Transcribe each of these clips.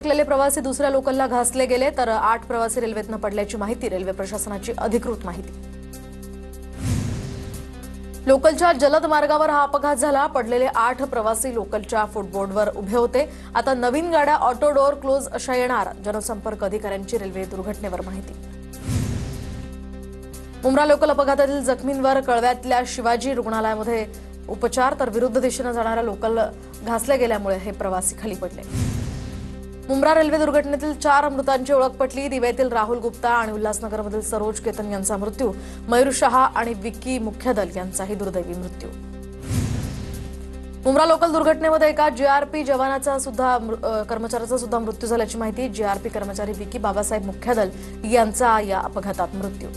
अडकलेले प्रवासी दुसऱ्या लोकलला घासले गेले तर 8 प्रवासी रेल्वेतनं पडल्याची माहिती, रेल्वे प्रशासनाची अधिकृत माहिती। लोकलच्या जलद मार्गावर हा अपघात झाला। पडलेले 8 प्रवासी लोकलच्या फुटबोर्डवर उभे होते। आता नवीन गाड्या ऑटो डोअर क्लोज अशा येणार, जनसंपर्क अधिकाऱ्यांची रेल्वे दुर्घटनेवर माहिती। मुंब्रा लोकल अपघातातील जखमींवर कळव्यातल्या शिवाजी रुग्णालयामध्ये उपचार, तर विरुद्ध दिशेने जाणाऱ्या लोकल घासल्या गेल्यामुळे हे प्रवासी खाली पडले। मुंब्रा रेल्वे दुर्घटनेतील 4 मृतांची ओळख पटली। दिवेतील राहुल गुप्ता आणि उल्हासनगरमधील सरोज केतन यांचा मृत्यू, मयूर शहा आणि विक्की मुख्यदल यांचाही दुर्दैवी मृत्यू। मुंब्रा लोकल दुर्घटनेमध्ये एका जीआरपी कर्मचाऱ्याचा सुद्धा मृत्यू झाल्याची माहिती। जीआरपी कर्मचारी विक्की बाबासाहेब मुख्यदल यांचा या अपघातात मृत्यू।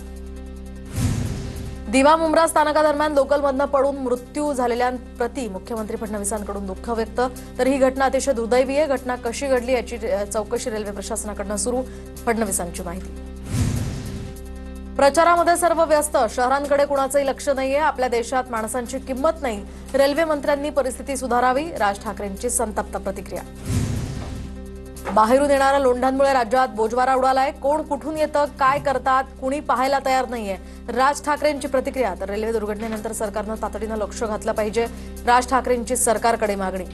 दिवा मुंब्रा स्थानकादरम्यान लोकलमधनं पडून मृत्यू झालेल्यांप्रती मुख्यमंत्री फडणवीसांकडून दुःख व्यक्त, तर ही घटना अतिशय दुर्दैवी आहे। घटना कशी घडली याची चौकशी रेल्वे प्रशासनाकडून सुरू, फडणवीसांची माहिती। प्रचारामध्ये सर्व व्यस्त, शहरांकडे कुणाचंही लक्ष नाहीये। आपल्या देशात माणसांची किंमत नाही, रेल्वे मंत्र्यांनी परिस्थिती सुधारावी, राज ठाकरेंची संतप्त प्रतिक्रिया। बाहेरून येणाऱ्या लोंढांमुळे राज्यात बोजवारा उडालाय। कोण कुठून येतं, काय करतात, कुणी पाहायला तयार नाहीये, राज ठाकरेंची प्रतिक्रिया। तर रेल्वे दुर्घटनेनंतर सरकारनं तातडीनं लक्ष घातलं पाहिजे, राज ठाकरेंची सरकारकडे मागणी।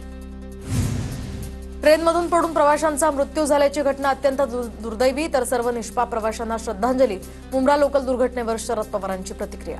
ट्रेनमधून पडून प्रवाशांचा मृत्यू झाल्याची घटना अत्यंत दुर्दैवी, तर सर्व निष्पाप प्रवाशांना श्रद्धांजली। मुंब्रा लोकल दुर्घटनेवर शरद पवारांची प्रतिक्रिया।